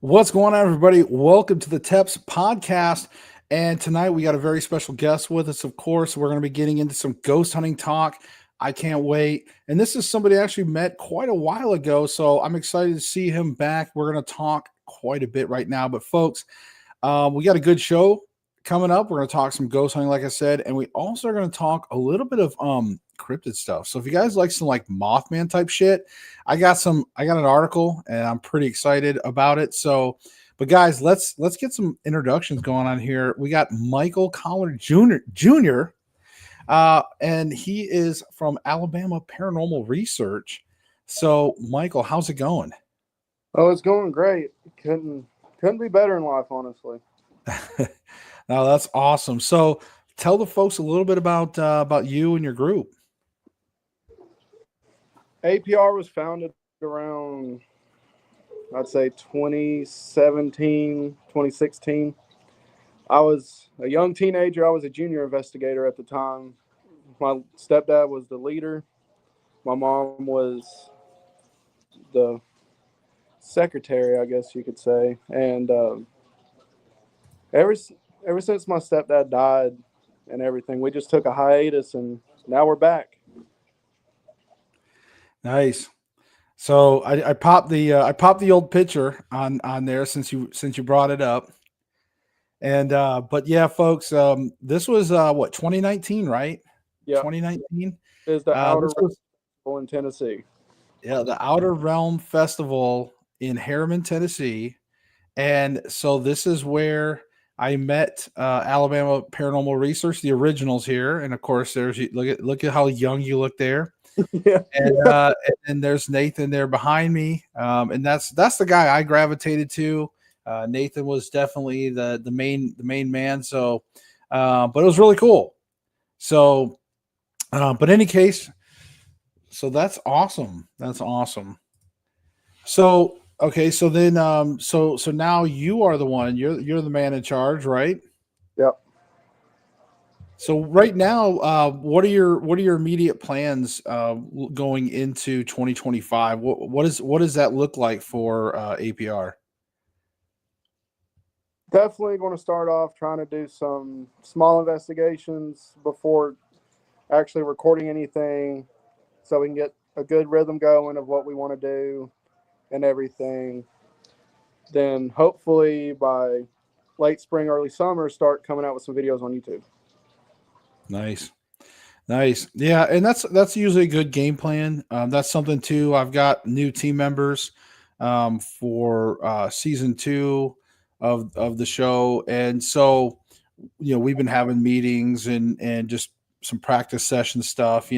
What's going on, everybody? Welcome to the TEPS podcast. And tonight we got a very special guest with us, of course. We're going to be getting into some ghost hunting talk. I can't wait. And this is somebody I actually met quite a while ago. So I'm excited to see him back. We're going to talk quite a bit right now. But, folks, we got a good show coming up. We're going to talk some ghost hunting, like I said. And we also are going to talk a little bit of cryptid stuff. So if you guys like some like Mothman type shit, I got an article and I'm pretty excited about it. So, but guys, let's get some introductions going on here. We got Michael Pollard Jr. And he is from Alabama Paranormal Research. So, Michael, how's it going? Oh, it's going great. Couldn't be better in life, honestly. Now that's awesome. So, tell the folks a little bit about you and your group. APR was founded around, I'd say 2017, 2016. I was a young teenager. I was a junior investigator at the time. My stepdad was the leader. My mom was the secretary, I guess you could say. And ever since my stepdad died and everything, we just took a hiatus, and now we're back. Nice. So I popped the old picture on there since you brought it up. And but yeah, folks, this was what, 2019, right? Yeah, 2019 is the Outer this was, Realm in Tennessee. yeah, the Outer Realm Festival in Harriman, Tennessee. And so this is where I met Alabama Paranormal Research, the originals here. And of course, there's look at how young you look there. Yeah. And there's Nathan there behind me, and that's the guy I gravitated to. Nathan was definitely the main man. So, but it was really cool. So, but in any case, so that's awesome. That's awesome. So okay, so then so now you are the one. You're the man in charge, right? Yep. So right now, what are your immediate plans going into 2025? What does that look like for APR? Definitely going to start off trying to do some small investigations before actually recording anything, so we can get a good rhythm going of what we want to do and everything. Then hopefully by late spring, early summer, start coming out with some videos on YouTube. Nice. Yeah, and that's usually a good game plan. That's something too. I've got new team members for season 2 of the show, and so we've been having meetings and just some practice session stuff.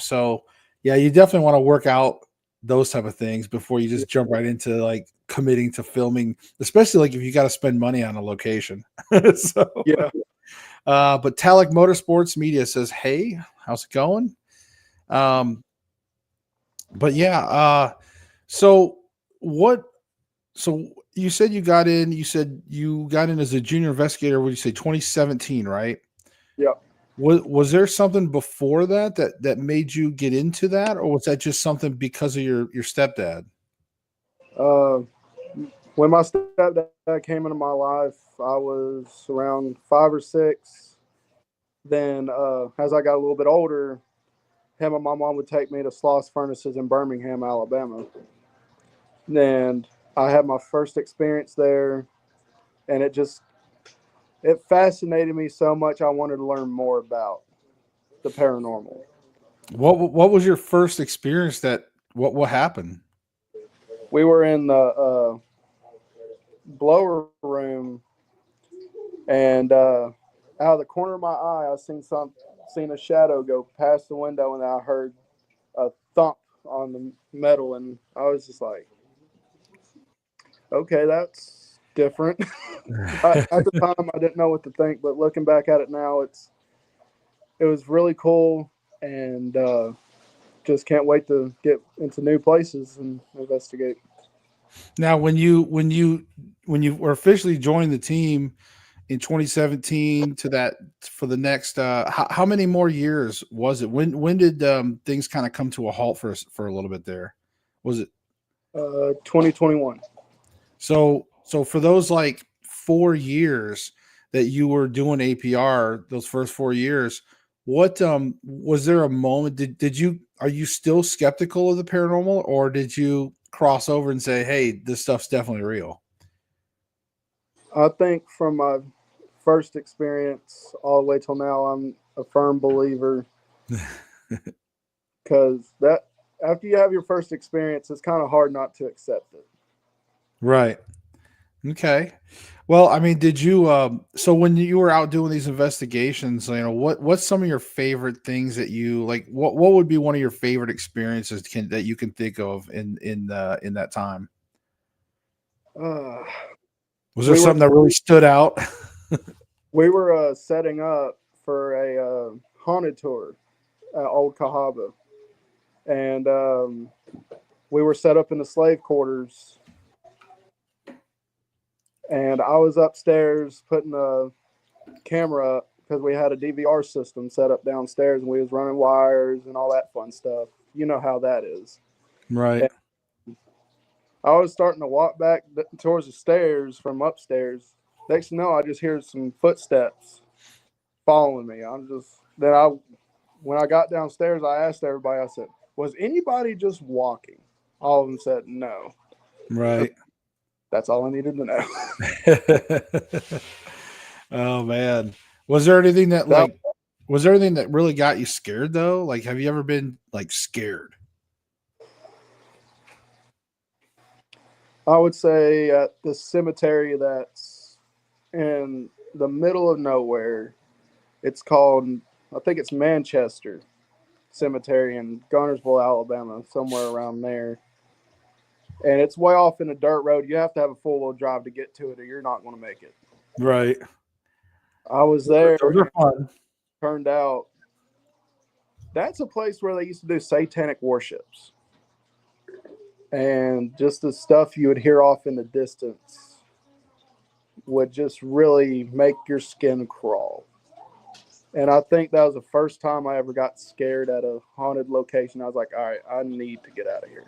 So yeah, you definitely want to work out those type of things before you just jump right into like committing to filming, especially like if you got to spend money on a location. So Yeah. But Talik Motorsports Media says, "Hey, how's it going?" But yeah, so what? So you said you got in. You said you got in as a junior investigator. What did you say? 2017, right? Yeah. Was there something before that made you get into that, or was that just something because of your stepdad? When my stepdad came into my life, I was around 5 or 6. Then as I got a little bit older, him and my mom would take me to Sloss Furnaces in Birmingham, Alabama. And I had my first experience there, and it fascinated me so much I wanted to learn more about the paranormal. What was your first experience? What happened? We were in the blower room, and out of the corner of my eye, I seen a shadow go past the window, and I heard a thump on the metal, and I was just like, okay, that's different. At the time, I didn't know what to think, but looking back at it now, it was really cool, and just can't wait to get into new places and investigate. Now, when you were officially joined the team in 2017 to that for the next how many more years was it? When did things kind of come to a halt for a little bit there? Was it 2021? So So for those like 4 years that you were doing APR, those first 4 years, what was there a moment? Did you are you still skeptical of the paranormal, or did you cross over and say, "Hey, this stuff's definitely real"? I think from my first experience all the way till now, I'm a firm believer because that after you have your first experience, it's kind of hard not to accept it. Right. Okay. Well, I mean, did you so when you were out doing these investigations, what's some of your favorite things that you like what would be one of your favorite experiences that you can think of in that time? Uh, Was there we were something that really stood out? we were setting up for a haunted tour at Old Cahaba, and we were set up in the slave quarters. And I was upstairs putting a camera up because we had a DVR system set up downstairs, and we was running wires and all that fun stuff. You know how that is. Right. And I was starting to walk back towards the stairs from upstairs. Next thing you know, I just hear some footsteps following me. When I got downstairs, I asked everybody. I said, "Was anybody just walking?" All of them said no. Right. That's all I needed to know. Oh man. Was there anything that that like was there anything that really got you scared though? Like have you ever been like scared? I would say at the cemetery that's in the middle of nowhere. It's called, I think it's Manchester Cemetery in Gunnersville, Alabama, somewhere around there. And it's way off in a dirt road. You have to have a full wheel drive to get to it, or you're not going to make it. Right. I was there, Those and are it fun. turned out that's a place where they used to do satanic worships. And just the stuff you would hear off in the distance would just really make your skin crawl. And I think that was the first time I ever got scared at a haunted location. I was like, all right, I need to get out of here.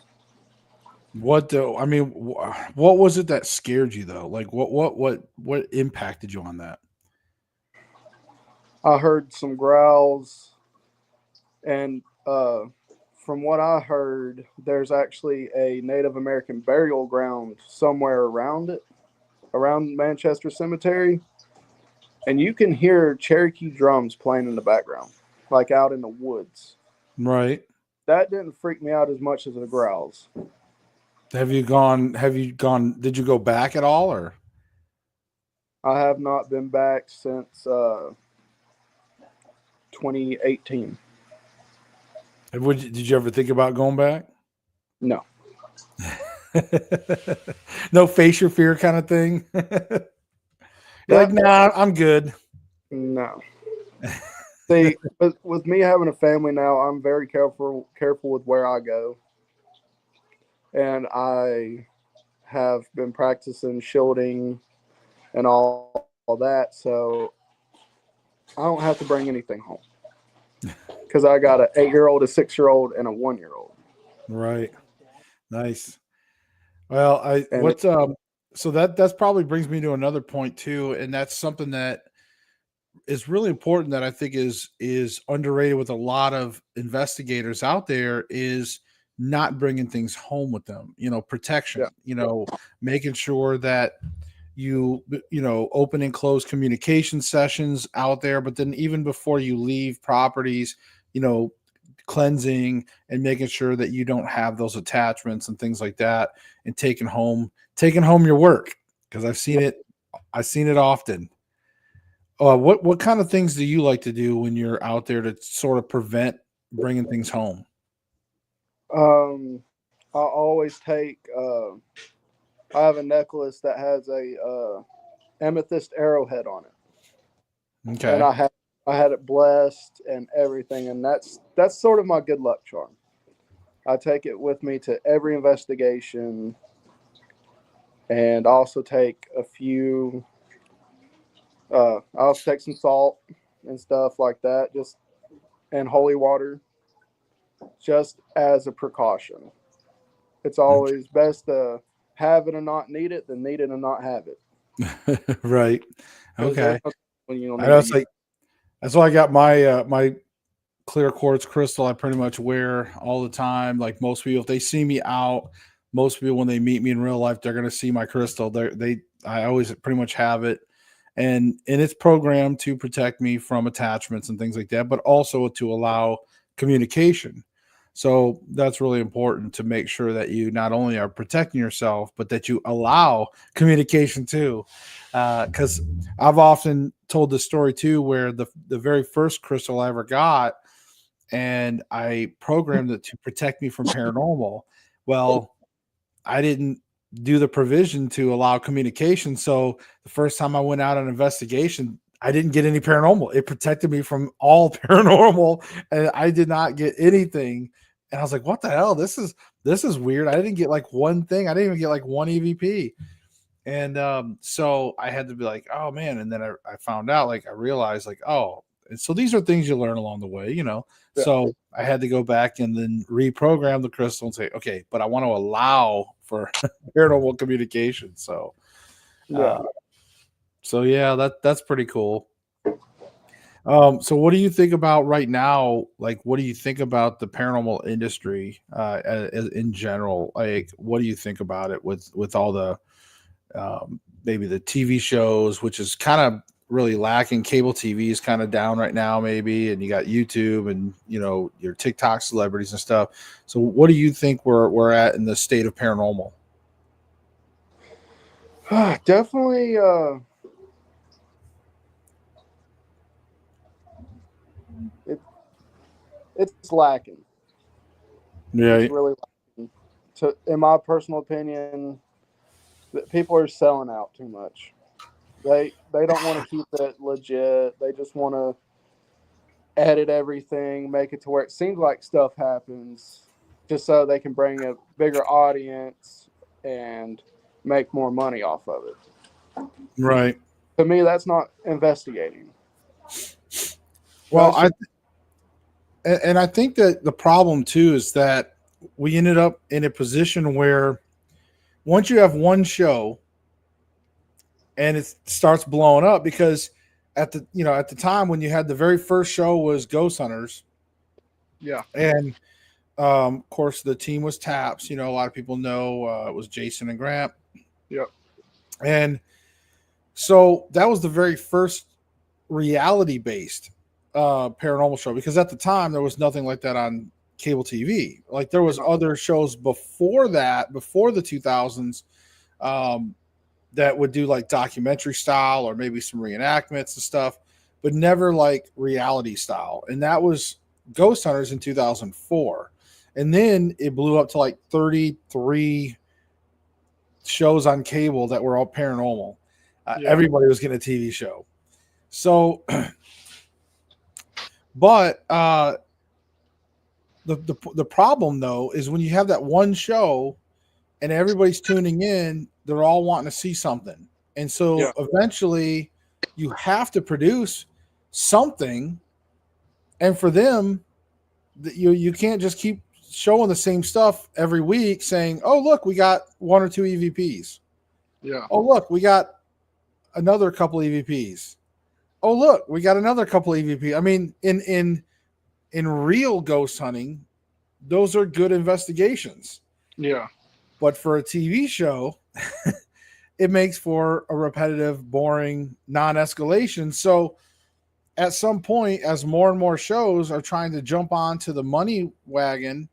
What though? I mean, what was it that scared you though? Like what impacted you on that? I heard some growls, and from what I heard, there's actually a Native American burial ground somewhere around it, around Manchester Cemetery. And you can hear Cherokee drums playing in the background, like out in the woods. Right. That didn't freak me out as much as the growls. Did you go back at all or? I have not been back since 2018. Did you ever think about going back? No, No face your fear kind of thing. You're like, that nah, I'm good. no. See, with me having a family now, I'm very careful with where I go, and I have been practicing shielding and all that, so I don't have to bring anything home because I got an 8-year-old, a 6-year-old, and a 1-year-old. Right. Nice. Well, I And what's so that's probably brings me to another point too, and that's something that is really important that I think is underrated with a lot of investigators out there is not bringing things home with them. yeah, Protection. Making sure that open and close communication sessions out there, but then even before you leave properties, you know, cleansing and making sure that you don't have those attachments and things like that, and taking home your work because I've seen it often. What kind of things do you like to do when you're out there to sort of prevent bringing things home? I always take. I have a necklace that has a amethyst arrowhead on it, and Okay. I had it blessed and everything, and that's sort of my good luck charm. I take it with me to every investigation, and also take a few. I also take some salt and stuff like that, just and holy water, just as a precaution. It's Okay. always best to have it and not need it than need it and not have it. Right. Because there's Okay. no when you don't I need know to it's use. like that's why I got my clear quartz crystal I pretty much wear all the time. Like most people, if they see me out, most people when they meet me in real life, they're gonna see my crystal. I always pretty much have it. And it's programmed to protect me from attachments and things like that, but also to allow communication. So that's really important to make sure that you not only are protecting yourself, but that you allow communication too. Because I've often told this story too, where the very first crystal I ever got, and I programmed it to protect me from paranormal. Well, I didn't do the provision to allow communication. So the first time I went out on an investigation, I didn't get any paranormal. It protected me from all paranormal, and I did not get anything. And I was like, "What the hell? This is weird." I didn't get like one thing. I didn't even get like one EVP. And so I had to be like, "Oh man!" And then I found out, like, I realized, like, oh, and so these are things you learn along the way, you know. Yeah. So I had to go back and then reprogram the crystal and say, okay, but I want to allow for paranormal communication. Yeah. Uh, so yeah, that's pretty cool. So what do you think about right now? Like, what do you think about the paranormal industry in general? Like, what do you think about it with all the maybe the TV shows, which is kind of really lacking. Cable TV is kind of down right now, maybe, and you got YouTube and your TikTok celebrities and stuff. So, what do you think we're at in the state of paranormal? Definitely. It it's lacking. It's Right, really lacking. In my personal opinion, that people are selling out too much. They don't want to keep it legit. They just want to edit everything, make it to where it seems like stuff happens, just so they can bring a bigger audience and make more money off of it. right. To me, that's not investigating. Well, That's just and I think that the problem too is that we ended up in a position where once you have one show and it starts blowing up because at the time when you had the very first show was Ghost Hunters, yeah, and of course the team was TAPS. A lot of people know it was Jason and Grant, yep, and so that was the very first reality based paranormal show, because at the time there was nothing like that on cable TV. Like there was other shows before that, before the 2000s, um, that would do like documentary style or maybe some reenactments and stuff, but never like reality style. And that was Ghost Hunters in 2004. And then it blew up to like 33 shows on cable that were all paranormal. yeah, Everybody was getting a TV show. So, but the problem though is when you have that one show and everybody's tuning in, they're all wanting to see something. And so yeah, eventually you have to produce something. And for them, you can't just keep showing the same stuff every week saying, oh, look, we got one or two EVPs. yeah, Oh, look, we got another couple EVPs. Oh, look, we got another couple EVP. I mean, in real ghost hunting, those are good investigations. yeah, But for a TV show, it makes for a repetitive, boring non-escalation. So at some point, as more and more shows are trying to jump onto the money wagon,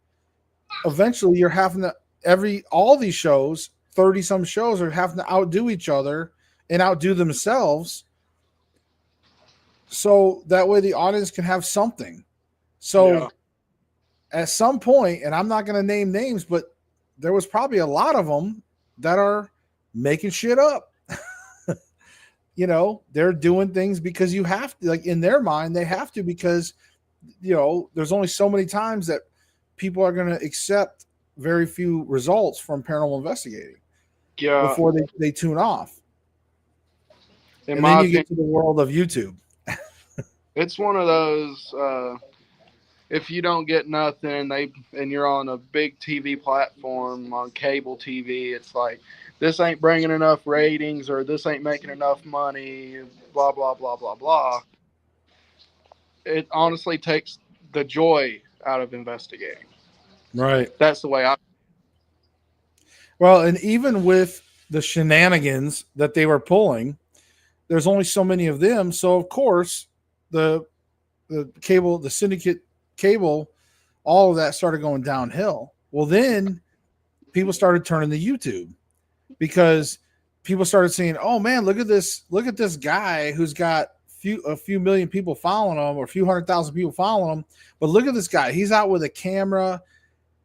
eventually you're having to all these shows, 30 some shows, are having to outdo each other and outdo themselves. So that way the audience can have something. yeah, So at some point, and I'm not going to name names, but there was probably a lot of them that are making shit up. They're doing things because you have to, like in their mind, they have to, because, there's only so many times that people are going to accept very few results from paranormal investigating yeah. before they tune off. In And then my you opinion, get to the world of YouTube. it's one of those. if you don't get nothing, and you're on a big TV platform on cable TV, it's like this ain't bringing enough ratings or this ain't making enough money, blah blah blah blah blah. It honestly takes the joy out of investigating. Right. That's the way I. Well, and even with the shenanigans that they were pulling, there's only so many of them. So of course, the cable, the syndicate cable, all of that started going downhill. Well, then people started turning to YouTube because people started saying, "Oh man, look at this guy who's got a few million people following him, or a few 100,000 people following him. But look at this guy; he's out with a camera.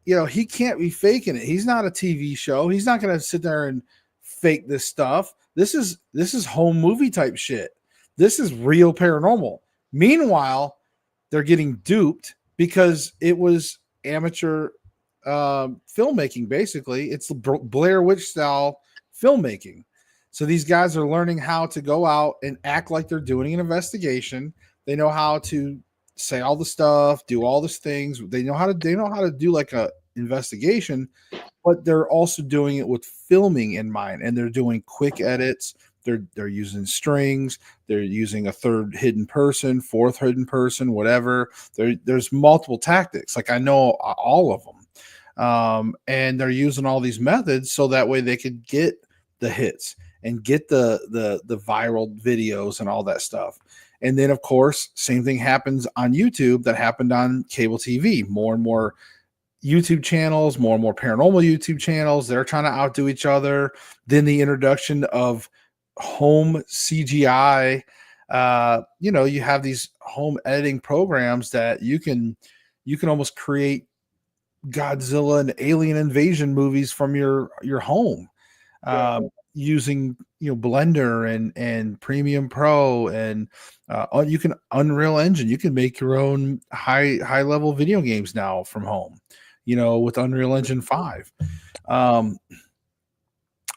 You know, he can't be faking it. He's not a TV show. He's not going to sit there and fake this stuff. This is home movie type shit. This is real paranormal." Meanwhile, they're getting duped because it was amateur filmmaking. Basically, it's Blair Witch style filmmaking. So these guys are learning how to go out and act like they're doing an investigation. They know how to say all the stuff, do all these things. They know how to do like a investigation, but they're also doing it with filming in mind, and they're doing quick edits. They're using strings. They're using a third hidden person, fourth hidden person, whatever. There's multiple tactics. Like I know all of them, and they're using all these methods so that way they could get the hits and get the viral videos and all that stuff. And then of course, same thing happens on YouTube that happened on cable TV. More and more YouTube channels, more and more paranormal YouTube channels. They're trying to outdo each other. Then the introduction of home CGI. You have these home editing programs that you can almost create Godzilla and alien invasion movies from your home, using Blender and Premium Pro, and you can Unreal Engine. You can make your own high level video games now from home, with Unreal Engine 5.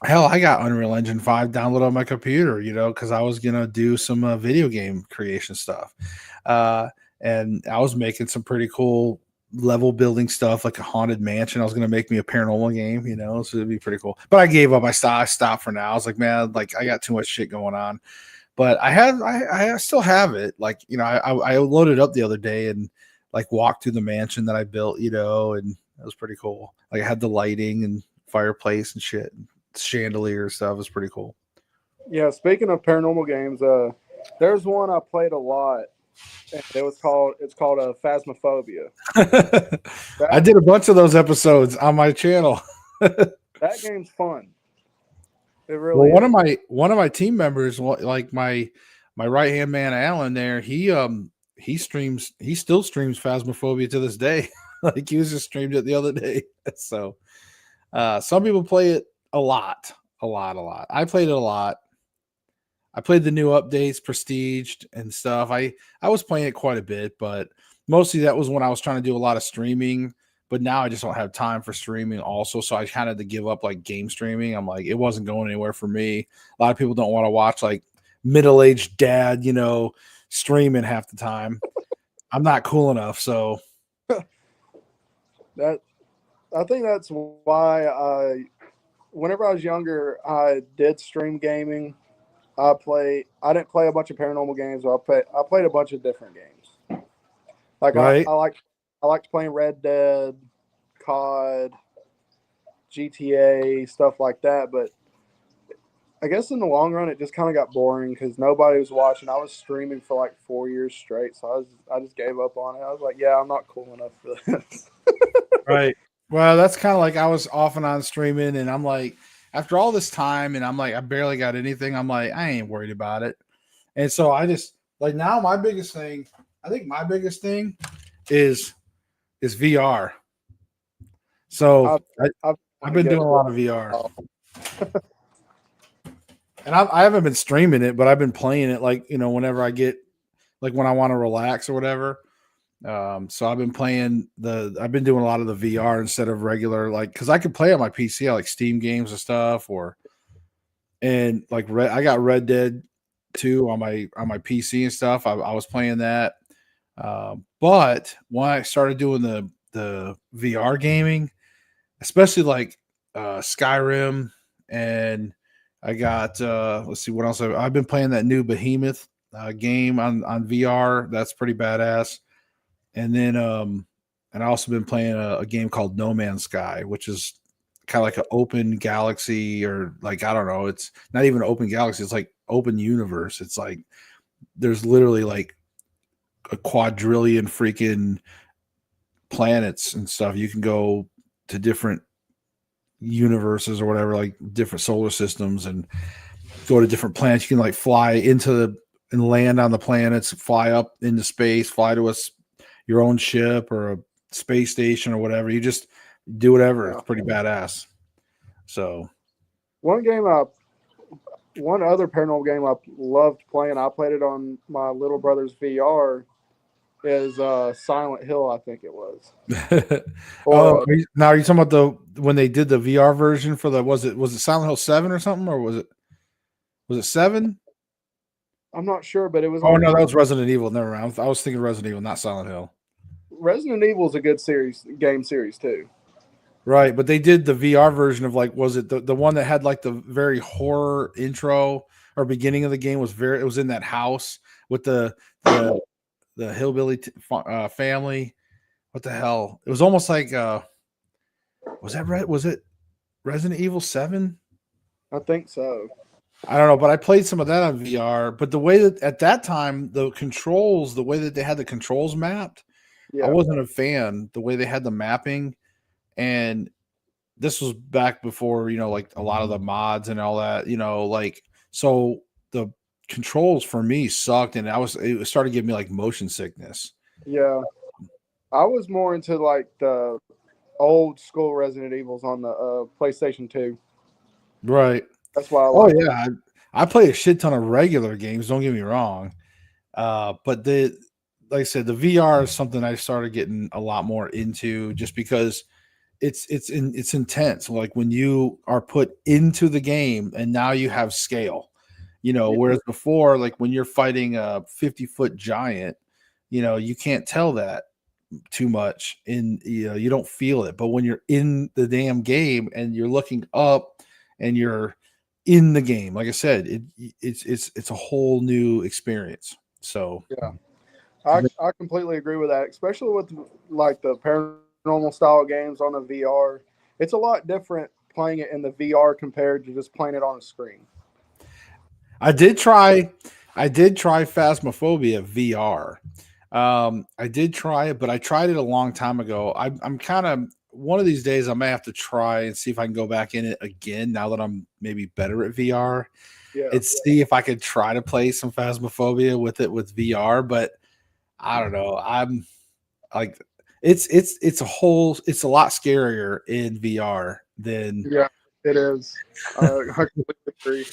Hell, I got Unreal Engine 5 downloaded on my computer, because I was going to do some video game creation stuff. And I was making some pretty cool level building stuff, like a haunted mansion. I was going to make me a paranormal game, so it'd be pretty cool. But I gave up. I stopped for now. I was like, man, like I got too much shit going on. But I still have it. Like, I loaded up the other day and like walked through the mansion that I built, and it was pretty cool. Like I had the lighting and fireplace and shit. Chandelier stuff is pretty cool. Yeah, speaking of paranormal games, there's one I played a lot, and it's called Phasmophobia. I did a bunch of those episodes on my channel. That game's fun. It really is. One of my team members, like my right hand man Alan there, he still streams Phasmophobia to this day. Like he was just streamed it the other day. So some people play it a lot. I played it a lot. I played the new updates, Prestiged and stuff. I was playing it quite a bit, but mostly that was when I was trying to do a lot of streaming. But now I just don't have time for streaming also. So I kind of had to give up like game streaming. I'm like, it wasn't going anywhere for me. A lot of people don't want to watch like middle-aged dad, streaming half the time. I'm not cool enough. So I think that's why whenever I was younger, I did stream gaming. I didn't play a bunch of paranormal games. I played a bunch of different games. Like right. I liked playing Red Dead, COD, GTA, stuff like that. But I guess in the long run, it just kind of got boring because nobody was watching. I was streaming for like 4 years straight, so I just gave up on it. I was like, yeah, I'm not cool enough for this. Right. Well, that's kind of like I was off and on streaming, and I'm like, after all this time, and I'm like, I barely got anything. I'm like, I ain't worried about it. And so I just like now my biggest thing is VR. So I've been doing a lot of VR. And I haven't been streaming it, but I've been playing it like, whenever I get like when I want to relax or whatever. So I've been doing a lot of the VR instead of regular, like, cause I could play on my PC, like Steam games and stuff, and like I got Red Dead 2 on my PC and stuff. I was playing that. But when I started doing the VR gaming, especially like Skyrim, and I got let's see what else I've been playing that new Behemoth game on VR. That's pretty badass. And then and I also been playing a game called No Man's Sky, which is kind of like an open galaxy, or like I don't know, it's not even an open galaxy, it's like open universe. It's like there's literally like a quadrillion freaking planets and stuff. You can go to different universes or whatever, like different solar systems, and go to different planets. You can like fly into the and land on the planets, fly up into space, fly to your own ship or a space station or whatever. You just do whatever. Yeah. It's pretty badass. So One game one other paranormal game I loved playing, I played it on my little brother's VR, is Silent Hill, I think it was. Or now are you talking about when they did the VR version for was it Silent Hill 7 or something, or was it 7? I'm not sure, but it was. Oh no, that was Resident Evil. Never mind. I was thinking Resident Evil, not Silent Hill. Resident Evil is a good game series too. Right, but they did the VR version of like, was it the one that had like the very horror intro or beginning of the game? It was in that house with the hillbilly family. What the hell? It was almost like was it Resident Evil 7? I think so. I don't know, but I played some of that on VR. But the way that at that time the way that they had the controls mapped, Yeah. I wasn't a fan. The way they had the mapping. And this was back before, like a lot of the mods and all that, like, so the controls for me sucked, and it started giving me like motion sickness. Yeah. I was more into like the old school Resident Evils on the PlayStation 2. Right. That's why yeah. I play a shit ton of regular games. Don't get me wrong. But like I said, the VR is something I started getting a lot more into, just because it's intense. Like when you are put into the game and now you have scale, whereas before, like when you're fighting a 50-foot giant, you can't tell that too much, and you don't feel it. But when you're in the damn game and you're looking up and you're in the game, like I said, it's a whole new experience. So yeah, I completely agree with that, especially with like the paranormal style games on the VR. It's a lot different playing it in the VR compared to just playing it on a screen. I did try Phasmophobia VR. I did try it, but I tried it a long time ago. I'm kind of, one of these days I may have to try and see if I can go back in it again now that I'm maybe better at VR. Yeah. And see if I could try to play some Phasmophobia with VR, but I don't know. I'm like, it's a lot scarier in VR than. Yeah, it is. I completely agree.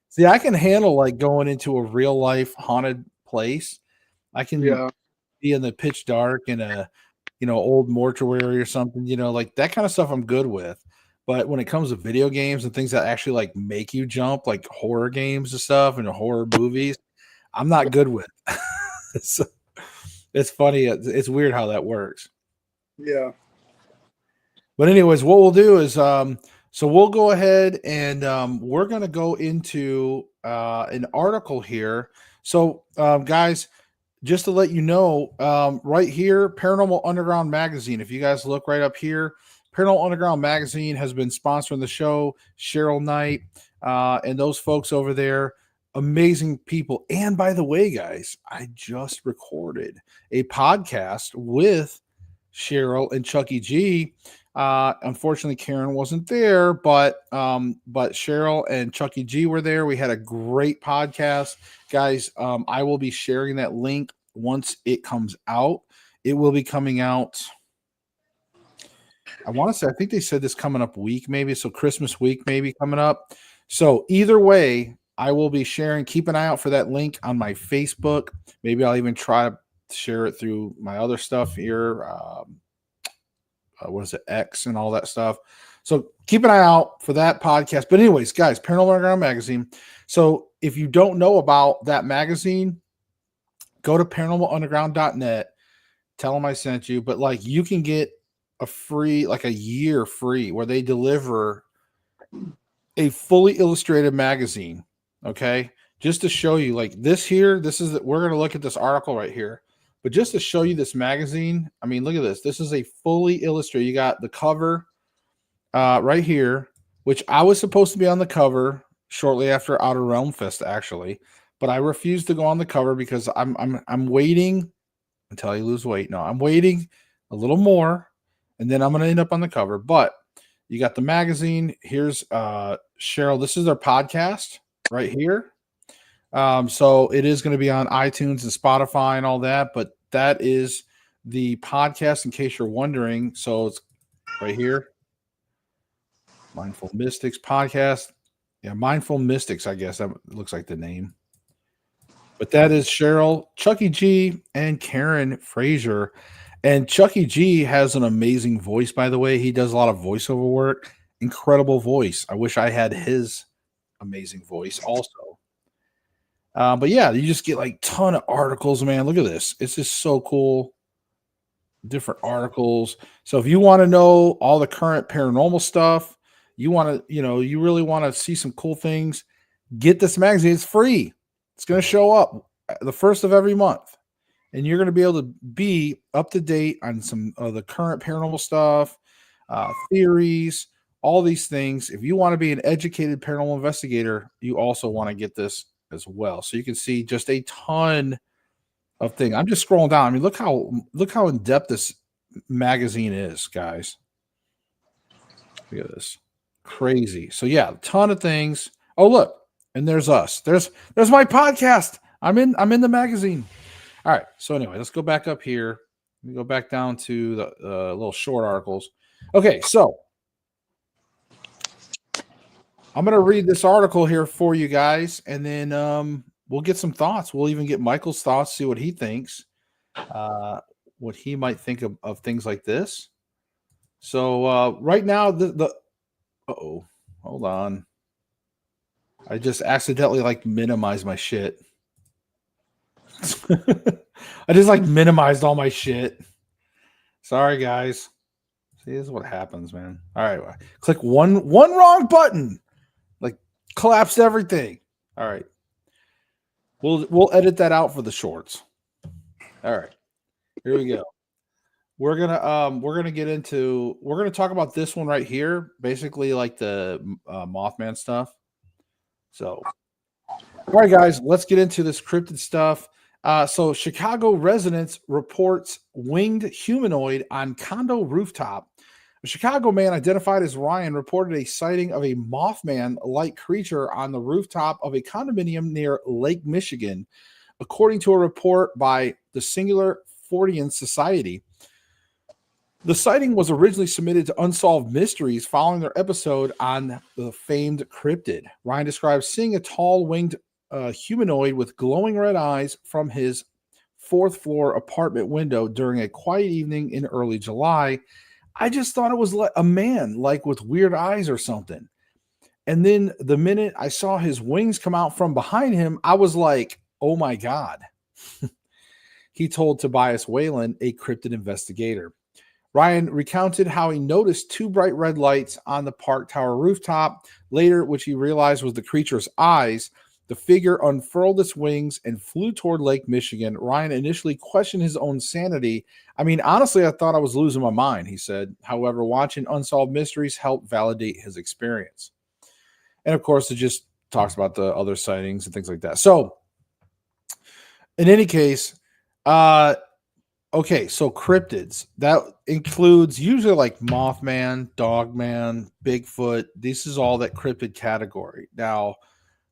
See, I can handle like going into a real life haunted place. I can be in the pitch dark in a old mortuary or something, like that kind of stuff I'm good with. But when it comes to video games and things that actually like make you jump, like horror games and stuff and horror movies, I'm not good with. It's funny. It's weird how that works. Yeah. But anyways, what we'll do is so we'll go ahead and we're going to go into an article here. So guys, just to let you know, right here, Paranormal Underground Magazine. If you guys look right up here, Paranormal Underground Magazine has been sponsoring the show. Cheryl Knight and those folks over there, amazing people. And by the way, guys, I just recorded a podcast with Cheryl and Chucky G. Unfortunately, Karen wasn't there, but Cheryl and Chucky G were there. We had a great podcast, guys. I will be sharing that link once it comes out. It will be coming out. I want to say, I think they said this coming up week, maybe. So Christmas week, maybe coming up. So either way, I will be sharing. Keep an eye out for that link on my Facebook. Maybe I'll even try to share it through my other stuff here. What is it, X and all that stuff. So keep an eye out for that podcast. But anyways, guys, Paranormal Underground Magazine. So if you don't know about that magazine, go to paranormalunderground.net, tell them I sent you, but like you can get a year free where they deliver a fully illustrated magazine. Okay. Just to show you like this here, we're going to look at this article right here, but just to show you this magazine. I mean, look at this. This is a fully illustrated. You got the cover right here, which I was supposed to be on the cover shortly after Outer Realm Fest, actually, but I refused to go on the cover because I'm waiting until I lose weight. No, I'm waiting a little more, and then I'm going to end up on the cover. But you got the magazine. Here's Cheryl. This is their podcast right here. So it is going to be on iTunes and Spotify and all that, but that is the podcast in case you're wondering. So it's right here. Mindful Mystics podcast. Yeah, Mindful Mystics, I guess that looks like the name. But that is Cheryl, Chucky G, and Karen Frazier. And Chucky G has an amazing voice, by the way. He does a lot of voiceover work. Incredible voice. I wish I had his amazing voice also. But yeah, you just get like ton of articles, man. Look at this. It's just so cool. Different articles. So if you want to know all the current paranormal stuff, you want to, you really want to see some cool things, get this magazine. It's free. It's going to show up the first of every month. And you're going to be able to be up to date on some of the current paranormal stuff, theories, all these things. If you want to be an educated paranormal investigator, you also want to get this as well. So you can see just a ton of things. I'm just scrolling down. I mean, look how in depth this magazine is, guys. Look at this. Crazy. So yeah, a ton of things. Oh, look. And there's us. There's my podcast. I'm in the magazine. All right. So anyway, let's go back up here. Let me go back down to the little short articles. Okay, so I'm going to read this article here for you guys, and then we'll get some thoughts. We'll even get Michael's thoughts, see what he thinks, what he might think of things like this. So right now, uh-oh, hold on. I just accidentally minimized my shit. I just minimized all my shit. Sorry, guys. See, this is what happens, man. All right, click one wrong button, collapsed everything. All right, we'll edit that out for the shorts. All right, here we go. We're gonna talk about this one right here, basically like the Mothman stuff. So, all right, guys, let's get into this cryptid stuff. So Chicago residents reports winged humanoid on condo rooftop. A Chicago man identified as Ryan reported a sighting of a Mothman-like creature on the rooftop of a condominium near Lake Michigan, according to a report by the Singular Fortean Society. The sighting was originally submitted to Unsolved Mysteries following their episode on the famed cryptid. Ryan describes seeing a tall winged humanoid with glowing red eyes from his fourth floor apartment window during a quiet evening in early July. I just thought it was a man, with weird eyes or something. And then the minute I saw his wings come out from behind him, I was like, oh my God. He told Tobias Whalen, a cryptid investigator. Ryan recounted how he noticed two bright red lights on the park tower rooftop. Later, which he realized was the creature's eyes, the figure unfurled its wings and flew toward Lake Michigan. Ryan initially questioned his own sanity. I mean, honestly, I thought I was losing my mind, he said. However, watching Unsolved Mysteries helped validate his experience. And of course, it just talks about the other sightings and things like that. So, in any case, okay, so cryptids, that includes usually Mothman, Dogman, Bigfoot. This is all that cryptid category. Now,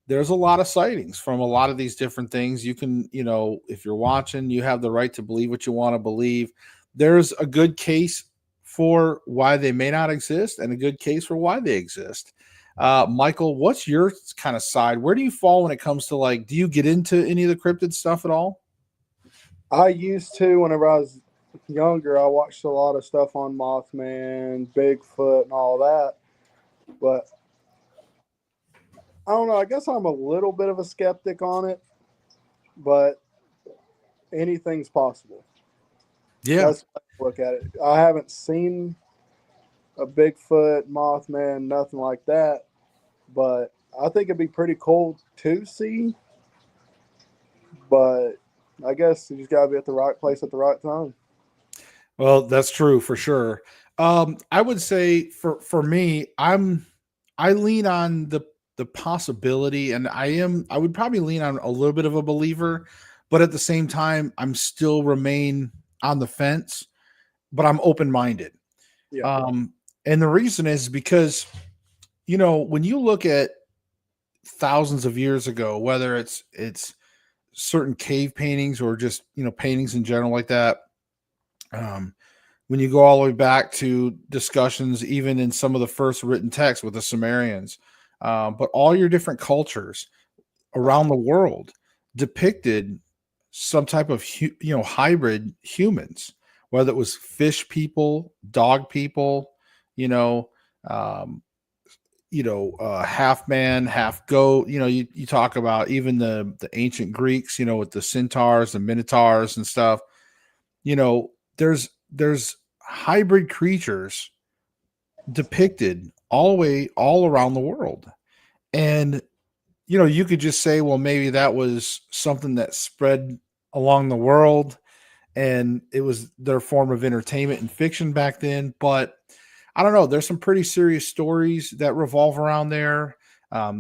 there's a lot of sightings from a lot of these different things. You can, if you're watching, you have the right to believe what you want to believe. There's a good case for why they may not exist and a good case for why they exist. Michael, what's your kind of side? Where do you fall when it comes to do you get into any of the cryptid stuff at all? I used to whenever I was younger. I watched a lot of stuff on Mothman, Bigfoot, and all that. But I don't know. I guess I'm a little bit of a skeptic on it. But anything's possible. Yeah. That's how I look at it. I haven't seen a Bigfoot, Mothman, nothing like that, but I think it'd be pretty cool to see. But I guess you just gotta be at the right place at the right time. Well, that's true for sure. I would say for me, I lean on the possibility, and I would probably lean on a little bit of a believer, but at the same time, I'm still remain on the fence, but I'm open minded. Yeah, Um, and the reason is because when you look at thousands of years ago, whether it's certain cave paintings or just paintings in general like that. Um, when you go all the way back to discussions, even in some of the first written texts with the Sumerians, but all your different cultures around the world depicted some type of hybrid humans, whether it was fish people, dog people, you know, um, half man, half goat. You talk about even the ancient Greeks, with the centaurs, the minotaurs, and stuff. You know, there's hybrid creatures depicted all around the world. And you could just say, well, maybe that was something that spread along the world and it was their form of entertainment and fiction back then. But I don't know, there's some pretty serious stories that revolve around there.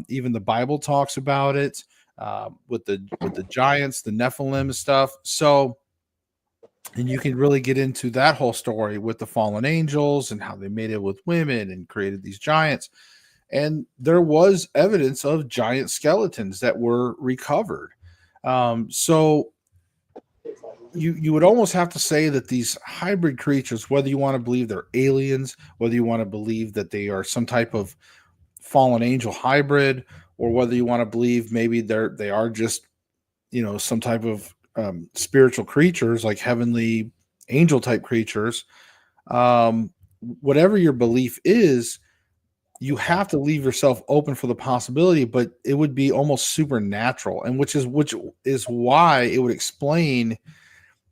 Even the Bible talks about it, with the giants, the Nephilim and stuff. So, and you can really get into that whole story with the fallen angels and how they made it with women and created these giants. And there was evidence of giant skeletons that were recovered. So you would almost have to say that these hybrid creatures, whether you want to believe they're aliens, whether you want to believe that they are some type of fallen angel hybrid, or whether you want to believe maybe they are just some type of spiritual creatures like heavenly angel type creatures. um, Whatever your belief is, you have to leave yourself open for the possibility, but it would be almost supernatural, and which is why it would explain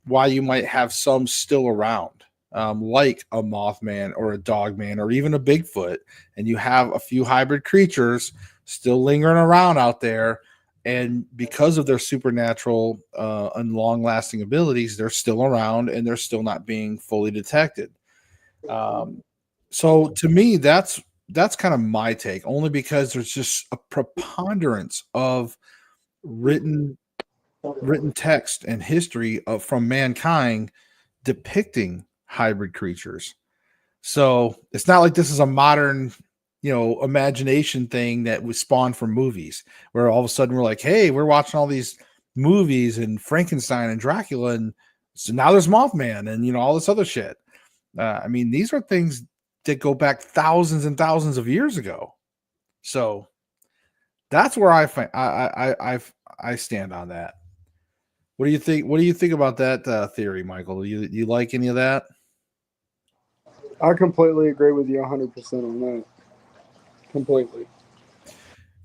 why you might have some still around, like a Mothman or a Dogman or even a Bigfoot, and you have a few hybrid creatures still lingering around out there. And because of their supernatural and long lasting abilities, they're still around and they're still not being fully detected. Um, so to me, that's kind of my take, only because there's just a preponderance of written written text and history from mankind depicting hybrid creatures. So it's not like this is a modern, imagination thing that was spawned from movies, where all of a sudden we're like, hey, we're watching all these movies and Frankenstein and Dracula, and so now there's Mothman and all this other shit. I mean, these are things that go back thousands and thousands of years ago. So that's where I stand on that. What do you think? What do you think about that theory, Michael? Do you like any of that? I completely agree with you 100% on that. Completely.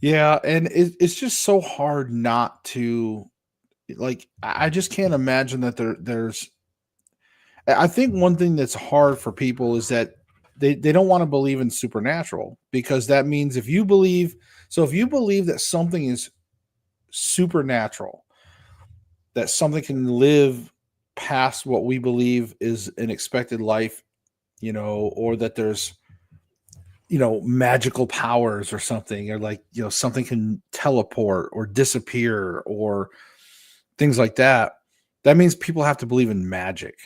Yeah, and it's just so hard not to like. I just can't imagine that there's. I think one thing that's hard for people is that they don't want to believe in supernatural, because that means if you believe that something is supernatural, that something can live past what we believe is an expected life, or that there's magical powers or something, or like something can teleport or disappear or things like that. That means people have to believe in magic,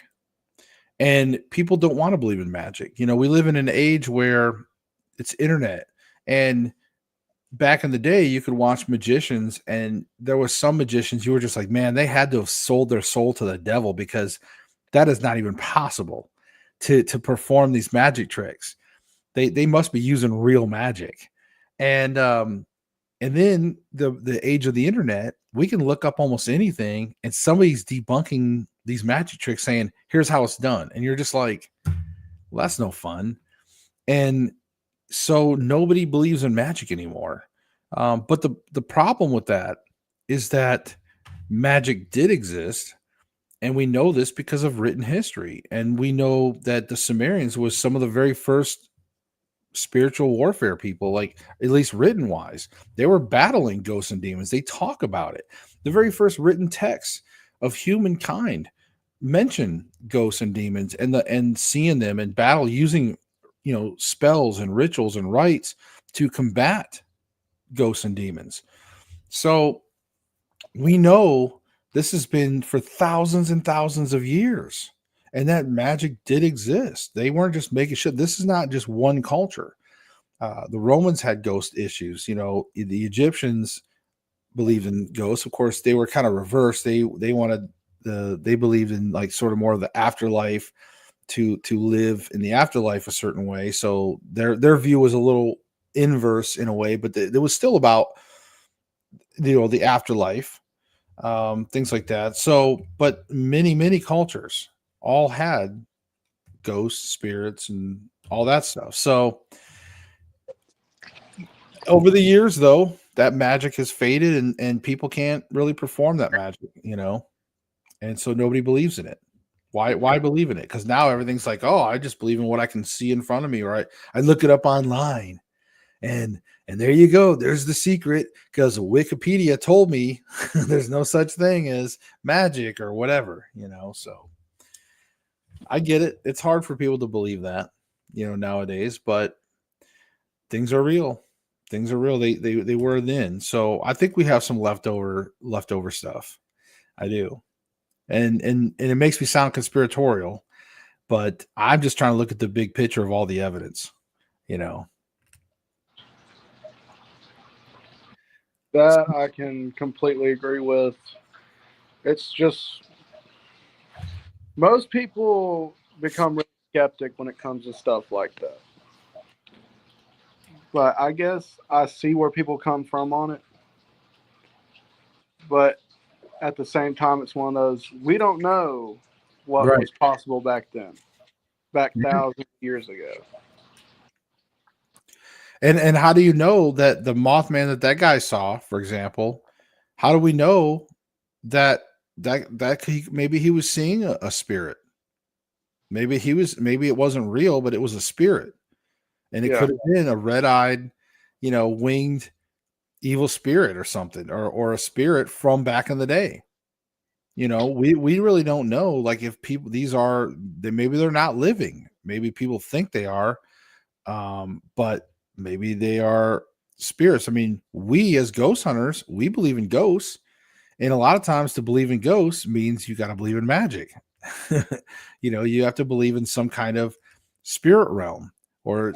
and people don't want to believe in magic. We live in an age where it's internet, and back in the day you could watch magicians, and there was some magicians you were just like, man, they had to have sold their soul to the devil, because that is not even possible to perform these magic tricks. They must be using real magic. And then the age of the internet, we can look up almost anything and somebody's debunking these magic tricks saying, here's how it's done, and you're just like, well, that's no fun. And so nobody believes in magic anymore. But the problem with that is that magic did exist, And we know this because of written history. And we know that the Sumerians was some of the very first spiritual warfare people, like at least written wise. They were battling ghosts and demons. They talk about it. The very first written texts of humankind mention ghosts and demons and seeing them in battle using spells and rituals and rites to combat ghosts and demons. So we know this has been for thousands and thousands of years, and that magic did exist. They weren't just making shit. This is not just one culture. The Romans had ghost issues. The Egyptians believed in ghosts. Of course, they were kind of reversed. They believed in like sort of more of the afterlife, to live in the afterlife a certain way. So their view was a little inverse in a way, but it was still about the afterlife, things like that. So, but many cultures all had ghosts, spirits, and all that stuff. So over the years, though, that magic has faded, and people can't really perform that magic, and so nobody believes in it. Why believe in it? Because now everything's like, oh, I just believe in what I can see in front of me, or I look it up online, and there you go. There's the secret, because Wikipedia told me there's no such thing as magic or whatever, So I get it. It's hard for people to believe that, nowadays, but things are real. Things are real. They were then. So I think we have some leftover stuff. I do. And it makes me sound conspiratorial, but I'm just trying to look at the big picture of all the evidence, That I can completely agree with. It's just most people become really skeptic when it comes to stuff like that. But I guess I see where people come from on it. But at the same time, it's one of those, we don't know what Right. was possible back then, back thousands of years ago. And how do you know that the Mothman that guy saw, for example, how do we know that maybe he was seeing a spirit? Maybe it wasn't real, but it was a spirit. And it Yeah. could have been a red-eyed, winged evil spirit or something, or a spirit from back in the day. We really don't know. Like, if people, maybe they're not living. Maybe people think they are, but maybe they are spirits. I mean, we as ghost hunters, we believe in ghosts, and a lot of times to believe in ghosts means you got to believe in magic. You have to believe in some kind of spirit realm, or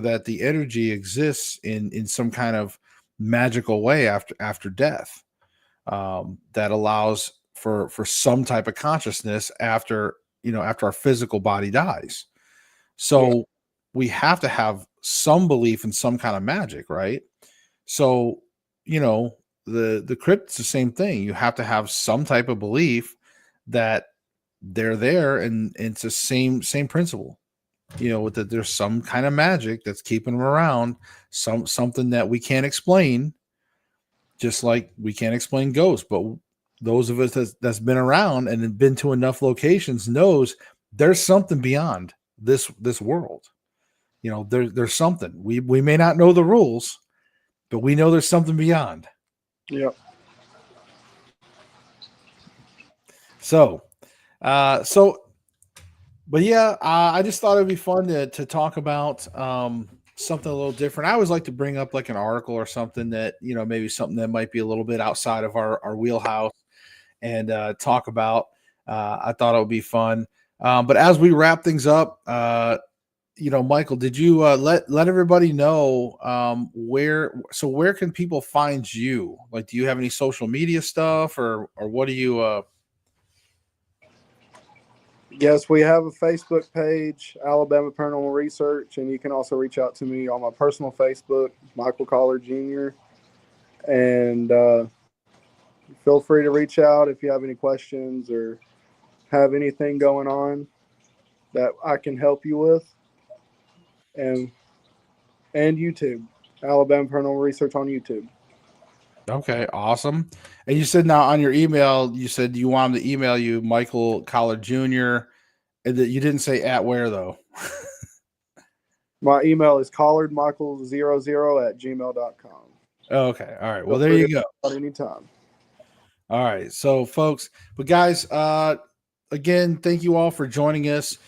that the energy exists in some kind of magical way after death, that allows for some type of consciousness after our physical body dies. So Yeah. we have to have some belief in some kind of magic, right? So, the crypt's the same thing. You have to have some type of belief that they're there, and it's the same principle. That there's some kind of magic that's keeping them around, something that we can't explain, just like we can't explain ghosts. But those of us that's been around and have been to enough locations knows there's something beyond this world. There's something. We may not know the rules, but we know there's something beyond. Yep. So, but yeah, I just thought it'd be fun to talk about something a little different. I always like to bring up like an article or something that, maybe something that might be a little bit outside of our wheelhouse, and talk about. I thought it would be fun. But as we wrap things up, Michael, did you let everybody know where can people find you? Like, do you have any social media stuff, or what do you? Yes, we have a Facebook page, Alabama Paranormal Research, and you can also reach out to me on my personal Facebook, Michael Pollard Jr. And feel free to reach out if you have any questions or have anything going on that I can help you with. And YouTube, Alabama Paranormal Research on YouTube. Okay, awesome. And you said now on your email, you said you want him to email you, Michael Collard Jr., and that you didn't say at where though. My email is collardmichael00@gmail.com. Oh, okay. All right. Well, Feel there free you to go. at any time. All right. So, folks, but guys, again, thank you all for joining us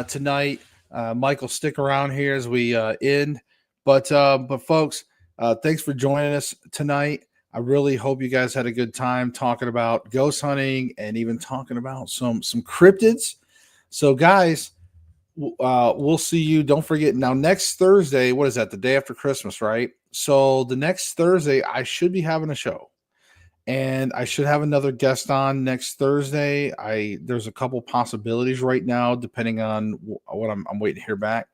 tonight. Michael, stick around here as we end. But folks, thanks for joining us tonight. I really hope you guys had a good time talking about ghost hunting and even talking about some cryptids. So, guys, we'll see you. Don't forget now. Next Thursday, what is that? The day after Christmas, right? So the next Thursday, I should be having a show. And I should have another guest on next Thursday. There's a couple possibilities right now, depending on what I'm waiting to hear back.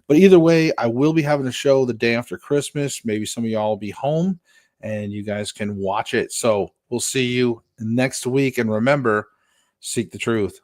But either way, I will be having a show the day after Christmas. Maybe some of y'all will be home, and you guys can watch it. So we'll see you next week. And remember, seek the truth.